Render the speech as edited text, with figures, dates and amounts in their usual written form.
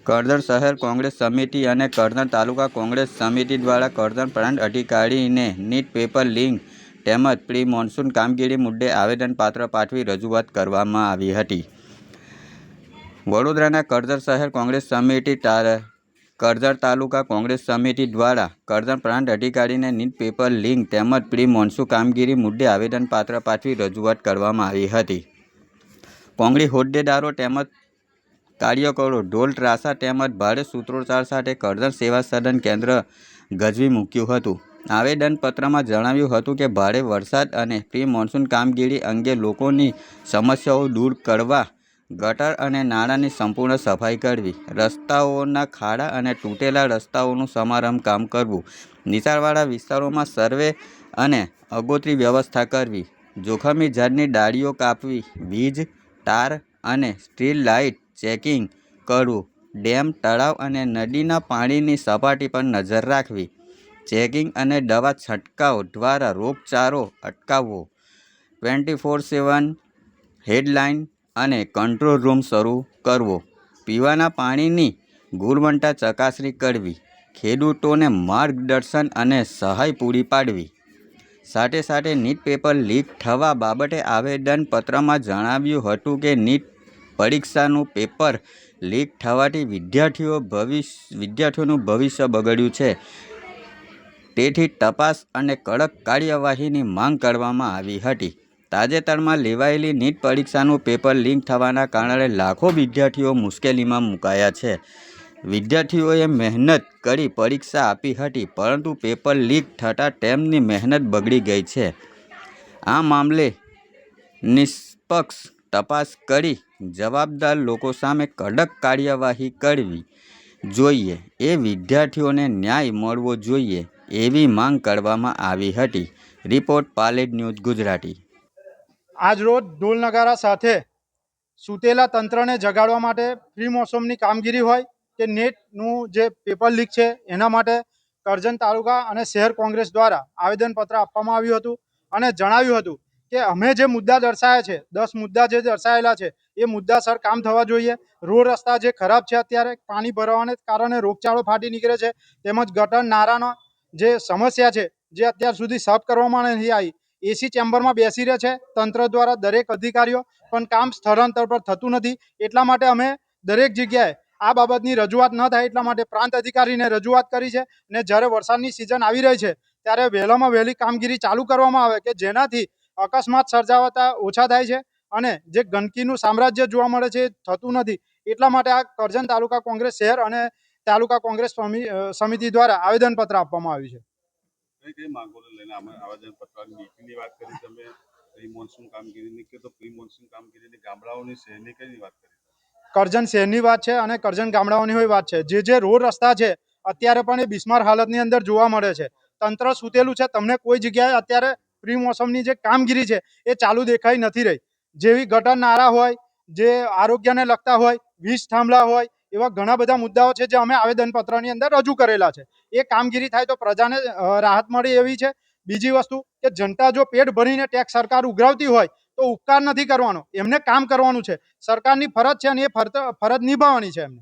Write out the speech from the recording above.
કરજણ શહેર કોંગ્રેસ સમિતિ અને કરજણ તાલુકા કોંગ્રેસ સમિતિ દ્વારા કરજણ પ્રાંત અધિકારીને નીટ પેપર લીક તેમજ પ્રી મોન્સૂન કામગીરી મુદ્દે આવેદનપત્ર પાઠવી રજૂઆત કરવામાં આવી હતી. વડોદરાના કરજણ શહેર કોંગ્રેસ સમિતિ કરજણ તાલુકા કોંગ્રેસ સમિતિ દ્વારા કરજણ પ્રાંત અધિકારીને નીટ પેપર લીક તેમજ પ્રી મોન્સૂન કામગીરી મુદ્દે આવેદનપત્ર પાઠવી રજૂઆત કરવામાં આવી હતી. કોંગ્રેસ હોદ્દેદારો તેમજ કાર્યકરો ઢોલ ત્રાસા તેમજ ભારે સૂત્રોચ્ચાર સાથે કરજણ સેવા સદન કેન્દ્ર ગજવી મૂક્યું હતું. આવેદનપત્રમાં જણાવ્યું હતું કે ભારે વરસાદ અને પ્રી મોન્સૂન કામગીરી અંગે લોકોની સમસ્યાઓ દૂર કરવા, ગટર અને નાળાની સંપૂર્ણ સફાઈ કરવી, રસ્તાઓના ખાડા અને તૂટેલા રસ્તાઓનું સમારકામ કામ કરવું, નીચાણવાળા વિસ્તારોમાં સર્વે અને અગોતરી વ્યવસ્થા કરવી, જોખમી ઝાડની ડાળીઓ કાપવી, વીજ, તાર અને સ્ટ્રીટ લાઇટ ચેકિંગ કરવું, ડેમ, તળાવ અને નદીના પાણીની સપાટી પર નજર રાખવી, ચેકિંગ અને દવા છંટકાવ દ્વારા રોગચાળો અટકાવવો, 24/7 હેલ્પલાઇન અને કંટ્રોલ રૂમ શરૂ કરવો, પીવાના પાણીની ગુણવત્તા ચકાસણી કરવી, ખેડૂતોને માર્ગદર્શન અને સહાય પૂરી પાડવી. સાથે સાથે નીટ પેપર લીક થવા બાબતે આવેદનપત્રમાં જણાવ્યું હતું કે નીટ પરીક્ષાનું પેપર લીક થવાથી વિદ્યાર્થીઓનું ભવિષ્ય બગડ્યું છે. તેથી તપાસ અને કડક કાર્યવાહીની માંગ કરવામાં આવી હતી. તાજેતરમાં લેવાયેલી નીટ પરીક્ષાનું પેપર લીક થવાના કારણે લાખો વિદ્યાર્થીઓ મુશ્કેલીમાં મુકાયા છે. વિદ્યાર્થીઓએ મહેનત કરી પરીક્ષા આપી હતી, પરંતુ પેપર લીક થતાં તેમની મહેનત બગડી ગઈ છે. આ મામલે નિષ્પક્ષ તપાસ કરી જવાબદાર લોકો સામે કડક કાર્યવાહી કરવી જોઈએ. વિદ્યાર્થીઓને ન્યાય મળવો જોઈએ એવી માંગ કરવામાં આવી હતી. Report Palej news Gujarati. આજરોજ ઢોલ નગારા સાથે સૂતેલા તંત્રને જગાડવા માટે પ્રી મોસમની કામગીરી હોય કે નેટનું જે પેપર લીક છે એના માટે કરજણ તાલુકા અને શહેર કોંગ્રેસ દ્વારા આવેદનપત્ર આપવામાં આવ્યું હતું અને જણાવ્યું હતું કે અમે જે મુદ્દા દર્શાવ્યા છે, 10 મુદ્દા જે દર્શાવેલા છે એ મુદ્દાસર કામ થવા જોઈએ. રોડ રસ્તા જે ખરાબ છે, અત્યારે પાણી ભરાવાને કારણે રોગચાળો ફાટી નીકળે છે, તેમજ ગટર નાળાનો જે સમસ્યા છે જે અત્યાર સુધી સાફ કરવામાં નથી આવી. એસી ચેમ્બરમાં બેસી રહે છે તંત્ર દ્વારા દરેક અધિકારીઓ, પણ કામ સ્થળાંતર પર થતું નથી. એટલા માટે અમે દરેક જગ્યાએ આ બાબતની રજૂઆત ન થાય એટલા માટે પ્રાંત અધિકારીને રજૂઆત કરી છે. અને જ્યારે વરસાદની સિઝન આવી રહી છે ત્યારે વહેલામાં વહેલી કામગીરી ચાલુ કરવામાં આવે કે જેનાથી અકસ્માત સર્જાવતા ઓછા થાય છે અને જે ગંદકીનું સામ્રાજ્ય જોવા મળે છે એ થતું નથી. એટલા માટે આ કરજણ તાલુકા કોંગ્રેસ શહેર અને તાલુકા કોંગ્રેસ સમિતિ દ્વારા આવેદનપત્ર આપવામાં આવ્યું છે. કઈ માંગોને લઈને આવેદનપત્રની વાત કરી તમે? પ્રી મોન્સૂન કામગીરીની કે તો પ્રી મોન્સૂન કામગીરીની ગામડાઓની શહેરની કઈ વાત કરી? કરજણ શહેરની વાત છે અને કરજણ ગામડાઓની વાત છે. જે રોડ રસ્તા છે અત્યારે પણ એ બિસ્માર હાલતની અંદર જોવા મળે છે. તંત્ર સૂતેલું છે. તમને કોઈ જગ્યાએ અત્યારે પ્રી મોસમની જે કામગીરી છે એ ચાલુ દેખાઈ નથી રહી. જેવી ગટર નાળા હોય, જે આરોગ્યને લગતા હોય, વીજ થાંભલા હોય, એવા ઘણા બધા મુદ્દાઓ છે જે અમે આવેદનપત્રની અંદર રજૂ કરેલા છે. એ કામગીરી થાય તો પ્રજાને રાહત મળે એવી છે. બીજી વસ્તુ કે જનતા જો પેટ ભરીને ટેક્સ સરકાર ઉઘરાવતી હોય તો ઉપકાર નથી કરવાનો, એમને કામ કરવાનું છે. સરકારની ફરજ છે અને એ ફરજ નિભાવવાની છે એમને.